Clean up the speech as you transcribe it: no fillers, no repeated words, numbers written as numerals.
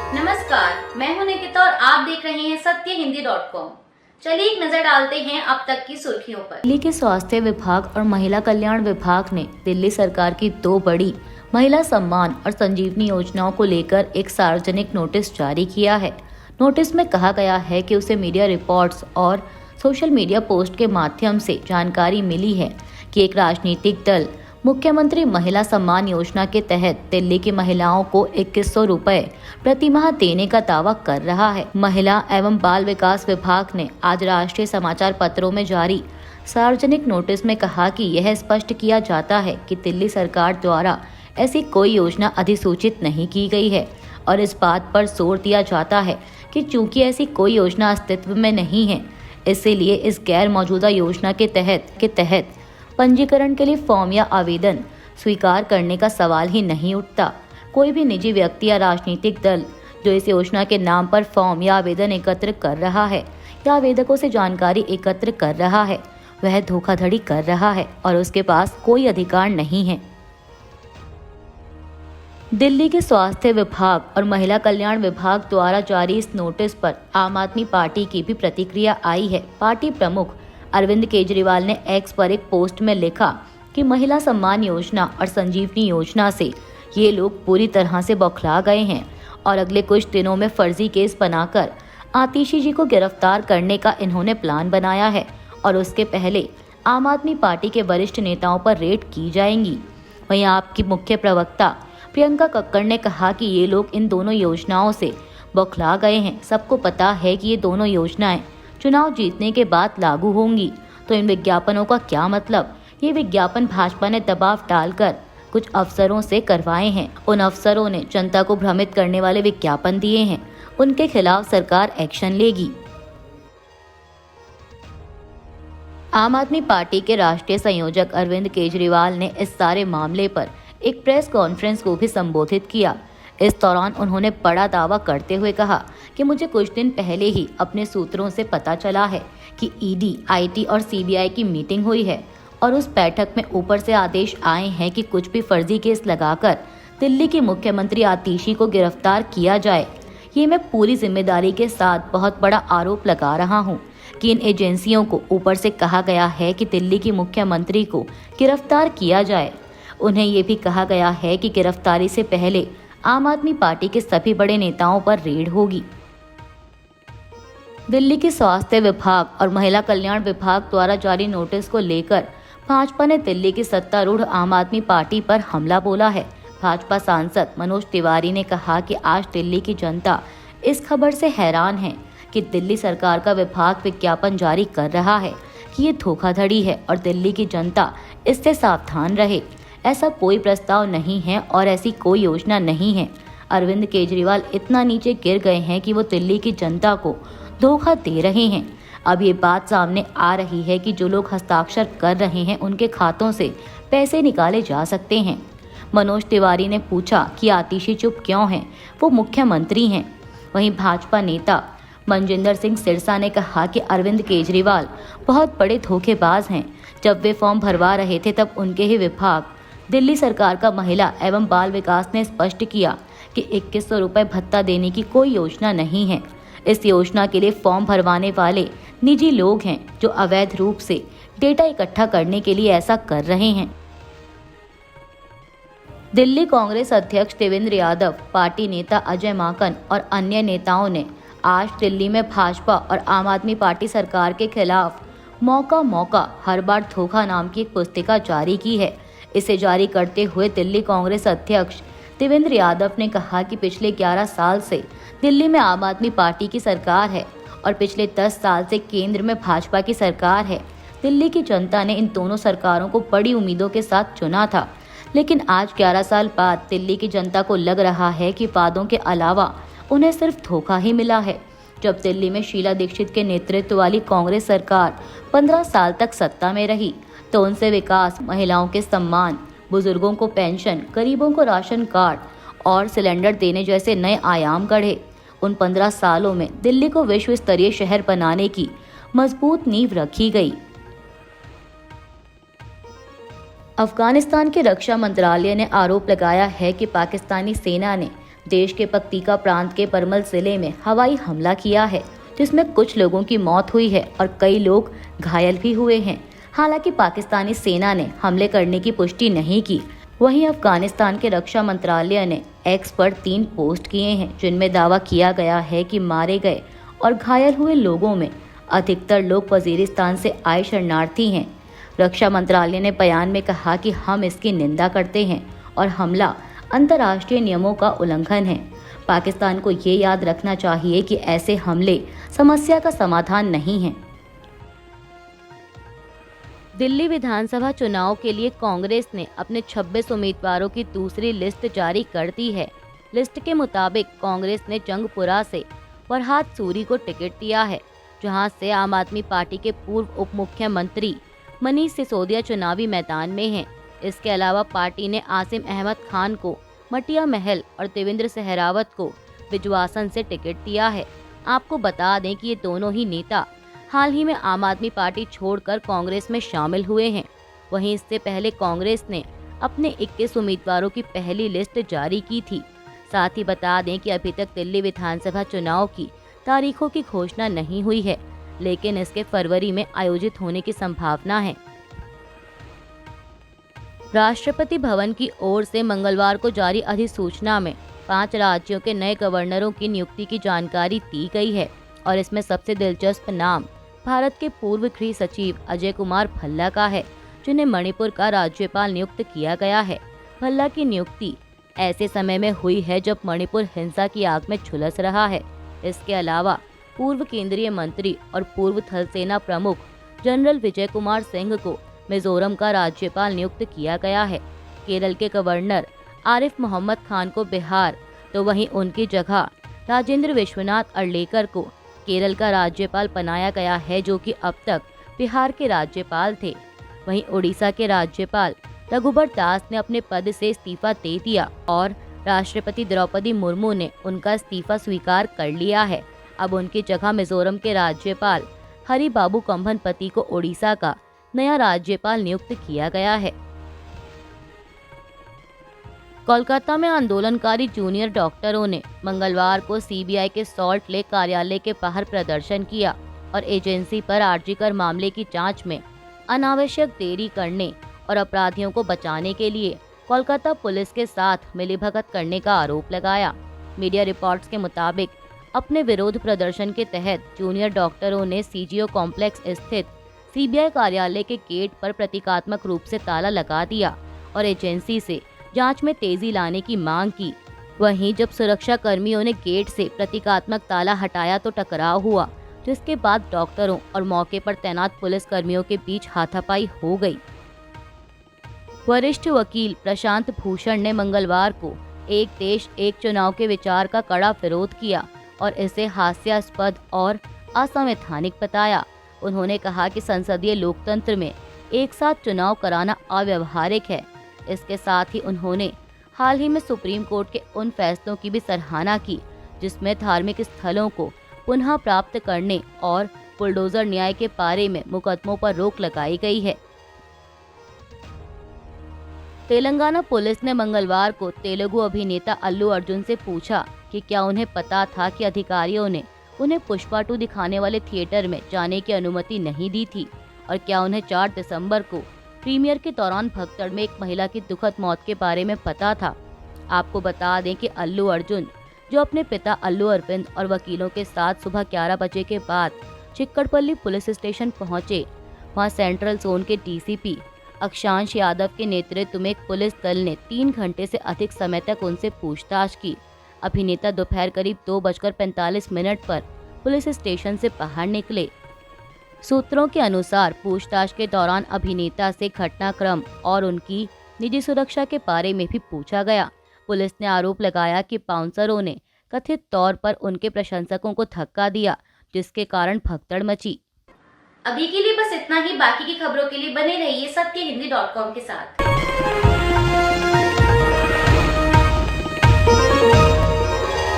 नमस्कार, मैं हूं निकिता और आप देख रहे हैं सत्यहिंदी.com। चलिए एक नजर डालते हैं अब तक की सुर्खियों पर। दिल्ली के स्वास्थ्य विभाग और महिला कल्याण विभाग ने दिल्ली सरकार की दो बड़ी महिला सम्मान और संजीवनी योजनाओं को लेकर एक सार्वजनिक नोटिस जारी किया है। नोटिस में कहा गया है कि उसे मीडिया रिपोर्ट्स और सोशल मीडिया पोस्ट के माध्यम से जानकारी मिली है कि एक राजनीतिक दल मुख्यमंत्री महिला सम्मान योजना के तहत दिल्ली की महिलाओं को 2100 रुपए प्रति माह देने का दावा कर रहा है। महिला एवं बाल विकास विभाग ने आज राष्ट्रीय समाचार पत्रों में जारी सार्वजनिक नोटिस में कहा कि यह स्पष्ट किया जाता है कि दिल्ली सरकार द्वारा ऐसी कोई योजना अधिसूचित नहीं की गई है और इस बात पर जोर दिया जाता है कि चूंकि ऐसी कोई योजना अस्तित्व में नहीं है, इसीलिए इस गैर मौजूदा योजना के तहत पंजीकरण के लिए फॉर्म या आवेदन स्वीकार करने का सवाल ही नहीं उठता। कोई भी निजी व्यक्ति या राजनीतिक दल जो इस योजना के नाम पर फॉर्म या आवेदन एकत्र कर रहा है या आवेदकों से जानकारी एकत्र कर रहा है, वह धोखाधड़ी कर रहा है और उसके पास कोई अधिकार नहीं है। दिल्ली के स्वास्थ्य विभाग और महिला कल्याण विभाग द्वारा जारी इस नोटिस पर आम आदमी पार्टी की भी प्रतिक्रिया आई है। पार्टी प्रमुख अरविंद केजरीवाल ने एक्स पर एक पोस्ट में लिखा कि महिला सम्मान योजना और संजीवनी योजना से ये लोग पूरी तरह से बौखला गए हैं और अगले कुछ दिनों में फर्जी केस बनाकर आतिशी जी को गिरफ्तार करने का इन्होंने प्लान बनाया है और उसके पहले आम आदमी पार्टी के वरिष्ठ नेताओं पर रेड की जाएंगी। वहीं आपकी मुख्य प्रवक्ता प्रियंका कक्कड़ ने कहा कि ये लोग इन दोनों योजनाओं से बौखला गए हैं। सबको पता है कि ये दोनों योजनाएं चुनाव जीतने के बाद लागू होंगी, तो इन विज्ञापनों का क्या मतलब? ये विज्ञापन भाजपा ने दबाव डालकर कुछ अफसरों से करवाए हैं। उन अफसरों ने जनता को भ्रमित करने वाले विज्ञापन दिए हैं। उनके खिलाफ सरकार एक्शन लेगी। आम आदमी पार्टी के राष्ट्रीय संयोजक अरविंद केजरीवाल ने इस सारे मामले पर एक प्रेस कॉन्फ्रेंस को भी संबोधित किया। इस दौरान उन्होंने बड़ा दावा करते हुए कहा कि मुझे कुछ दिन पहले ही अपने सूत्रों से पता चला है कि ईडी, आईटी और सीबीआई की मीटिंग हुई है और उस बैठक में ऊपर से आदेश आए हैं कि कुछ भी फर्जी केस लगाकर दिल्ली की मुख्यमंत्री आतिशी को गिरफ्तार किया जाए। ये मैं पूरी जिम्मेदारी के साथ बहुत बड़ा आरोप लगा रहा हूँ कि इन एजेंसियों को ऊपर से कहा गया है कि दिल्ली की मुख्यमंत्री को गिरफ्तार किया जाए। उन्हें ये भी कहा गया है कि गिरफ्तारी से पहले आम आदमी पार्टी के सभी बड़े नेताओं पर रेड होगी। दिल्ली के स्वास्थ्य विभाग और महिला कल्याण विभाग द्वारा जारी नोटिस को लेकर भाजपा ने दिल्ली की सत्तारूढ़ आम आदमी पार्टी पर हमला बोला है। भाजपा सांसद मनोज तिवारी ने कहा कि आज दिल्ली की जनता इस खबर से हैरान है कि दिल्ली सरकार का विभाग विज्ञापन जारी कर रहा है कि ये धोखाधड़ी है और दिल्ली की जनता इससे सावधान रहे। ऐसा कोई प्रस्ताव नहीं है और ऐसी कोई योजना नहीं है। अरविंद केजरीवाल इतना नीचे गिर गए हैं कि वो दिल्ली की जनता को धोखा दे रहे हैं। अब ये बात सामने आ रही है कि जो लोग हस्ताक्षर कर रहे हैं उनके खातों से पैसे निकाले जा सकते हैं। मनोज तिवारी ने पूछा कि आतिशी चुप क्यों हैं? वो मुख्यमंत्री हैं। वहीं भाजपा नेता मनजिंदर सिंह सिरसा ने कहा कि अरविंद केजरीवाल बहुत बड़े धोखेबाज हैं। जब वे फॉर्म भरवा रहे थे तब उनके ही विभाग दिल्ली सरकार का महिला एवं बाल विकास ने स्पष्ट किया कि 2100 रुपए भत्ता देने की कोई योजना नहीं है। इस योजना के लिए फॉर्म भरवाने वाले निजी लोग हैं जो अवैध रूप से डेटा इकट्ठा करने के लिए ऐसा कर रहे हैं। दिल्ली कांग्रेस अध्यक्ष देवेंद्र यादव, पार्टी नेता अजय माकन और अन्य नेताओं ने आज दिल्ली में भाजपा और आम आदमी पार्टी सरकार के खिलाफ मौका हर बार धोखा नाम की एक पुस्तिका जारी की है। इसे जारी करते हुए दिल्ली कांग्रेस अध्यक्ष देवेंद्र यादव ने कहा कि पिछले 11 साल से दिल्ली में आम आदमी पार्टी की सरकार है और पिछले 10 साल से केंद्र में भाजपा की सरकार है। दिल्ली की जनता ने इन दोनों सरकारों को बड़ी उम्मीदों के साथ चुना था, लेकिन आज 11 साल बाद दिल्ली की जनता को लग रहा है कि वादों के अलावा उन्हें सिर्फ धोखा ही मिला है। जब दिल्ली में शीला दीक्षित के नेतृत्व वाली कांग्रेस सरकार 15 साल तक सत्ता में रही तो उनसे विकास, महिलाओं के सम्मान, बुजुर्गों को पेंशन, गरीबों को राशन कार्ड और सिलेंडर देने जैसे नए आयाम गढ़े। उन 15 सालों में दिल्ली को विश्व स्तरीय शहर बनाने की मजबूत नींव रखी गई। अफगानिस्तान के रक्षा मंत्रालय ने आरोप लगाया है कि पाकिस्तानी सेना ने देश के पक्तिका प्रांत के परमल जिले में हवाई हमला किया है, जिसमें कुछ लोगों की मौत हुई है और कई लोग घायल भी हुए हैं। हालांकि पाकिस्तानी सेना ने हमले करने की पुष्टि नहीं की। वहीं अफगानिस्तान के रक्षा मंत्रालय ने एक्स पर 3 पोस्ट किए हैं, जिनमें दावा किया गया है कि मारे गए और घायल हुए लोगों में अधिकतर लोग वजीरिस्तान से आए शरणार्थी हैं। रक्षा मंत्रालय ने बयान में कहा कि हम इसकी निंदा करते हैं और हमला अंतर्राष्ट्रीय नियमों का उल्लंघन है। पाकिस्तान को ये याद रखना चाहिए कि ऐसे हमले समस्या का समाधान नहीं है। दिल्ली विधानसभा चुनाव के लिए कांग्रेस ने अपने 26 उम्मीदवारों की दूसरी लिस्ट जारी कर दी है। लिस्ट के मुताबिक कांग्रेस ने जंगपुरा से फरहाद सूरी को टिकट दिया है, जहां से आम आदमी पार्टी के पूर्व उप मुख्यमंत्री मनीष सिसोदिया चुनावी मैदान में हैं। इसके अलावा पार्टी ने आसिम अहमद खान को मटिया महल और देवेंद्र सहरावत को बिजवासन से टिकट दिया है। आपको बता दें कि ये दोनों ही नेता हाल ही में आम आदमी पार्टी छोड़कर कांग्रेस में शामिल हुए हैं। वहीं इससे पहले कांग्रेस ने अपने 21 उम्मीदवारों की पहली लिस्ट जारी की थी। साथ ही बता दें कि अभी तक दिल्ली विधानसभा चुनाव की तारीखों की घोषणा नहीं हुई है, लेकिन इसके फरवरी में आयोजित होने की संभावना है। राष्ट्रपति भवन की ओर से मंगलवार को जारी अधिसूचना में 5 राज्यों के नए गवर्नरों की नियुक्ति की जानकारी दी गई है और इसमें सबसे दिलचस्प नाम भारत के पूर्व गृह सचिव अजय कुमार भल्ला का है, जिन्हें मणिपुर का राज्यपाल नियुक्त किया गया है। भल्ला की नियुक्ति ऐसे समय में हुई है जब मणिपुर हिंसा की आग में झुलस रहा है। इसके अलावा पूर्व केंद्रीय मंत्री और पूर्व थल सेना प्रमुख जनरल विजय कुमार सिंह को मिजोरम का राज्यपाल नियुक्त किया गया है। केरल के गवर्नर आरिफ मोहम्मद खान को बिहार, तो वहीं उनकी जगह राजेंद्र विश्वनाथ अर्लेकर को केरल का राज्यपाल बनाया गया है, जो कि अब तक बिहार के राज्यपाल थे। वहीं उड़ीसा के राज्यपाल रघुबर दास ने अपने पद से इस्तीफा दे दिया और राष्ट्रपति द्रौपदी मुर्मू ने उनका इस्तीफा स्वीकार कर लिया है। अब उनकी जगह मिजोरम के राज्यपाल हरिबाबू कंभनपति को उड़ीसा का नया राज्यपाल नियुक्त किया गया है। कोलकाता में आंदोलनकारी जूनियर डॉक्टरों ने मंगलवार को सीबीआई के सॉल्ट लेक कार्यालय के बाहर प्रदर्शन किया और एजेंसी पर आरजीकर मामले की जांच में अनावश्यक देरी करने और अपराधियों को बचाने के लिए कोलकाता पुलिस के साथ मिलीभगत करने का आरोप लगाया। मीडिया रिपोर्ट्स के मुताबिक अपने विरोध प्रदर्शन के तहत जूनियर डॉक्टरों ने सीजीओ कॉम्प्लेक्स स्थित सीबीआई कार्यालय के गेट पर प्रतीकात्मक रूप से ताला लगा दिया और एजेंसी से जांच में तेजी लाने की मांग की। वहीं जब सुरक्षा कर्मियों ने गेट से प्रतीकात्मक ताला हटाया तो टकराव हुआ, जिसके बाद डॉक्टरों और मौके पर तैनात पुलिस कर्मियों के बीच हाथापाई हो गई। वरिष्ठ वकील प्रशांत भूषण ने मंगलवार को एक देश एक चुनाव के विचार का कड़ा विरोध किया और इसे हास्यास्पद और असंवैधानिक बताया। उन्होंने कहा कि संसदीय लोकतंत्र में एक साथ चुनाव कराना अव्यावहारिक है। इसके साथ ही उन्होंने हाल ही में सुप्रीम कोर्ट के उन फैसलों की भी सराहना की, जिसमें धार्मिक स्थलों को पुनः प्राप्त करने और बुलडोजर न्याय के बारे में मुकदमों पर रोक लगाई गई है। तेलंगाना पुलिस ने मंगलवार को तेलुगु अभिनेता अल्लू अर्जुन से पूछा कि क्या उन्हें पता था कि अधिकारियों ने उन्हें पुष्पा 2 दिखाने वाले थिएटर में जाने की अनुमति नहीं दी थी और क्या उन्हें 4 दिसंबर को प्रीमियर के दौरान भगदड़ में एक महिला की दुखद मौत के बारे में पता था। आपको बता दें कि अल्लू अर्जुन, जो अपने पिता अल्लू अरविंद और वकीलों के साथ सुबह 11 बजे के बाद चिक्कड़पल्ली पुलिस स्टेशन पहुंचे, वहां सेंट्रल जोन के डीसीपी अक्षांश यादव के नेतृत्व में एक पुलिस दल ने 3 घंटे से अधिक समय तक उनसे पूछताछ की। अभिनेता दोपहर करीब 2:45 पर पुलिस स्टेशन से बाहर निकले। सूत्रों के अनुसार पूछताछ के दौरान अभिनेता से घटनाक्रम और उनकी निजी सुरक्षा के बारे में भी पूछा गया। पुलिस ने आरोप लगाया कि बाउंसरों ने कथित तौर पर उनके प्रशंसकों को धक्का दिया, जिसके कारण भगदड़ मची। अभी के लिए बस इतना ही। बाकी की खबरों के लिए बने रहिए सत्यहिंदी.com के साथ।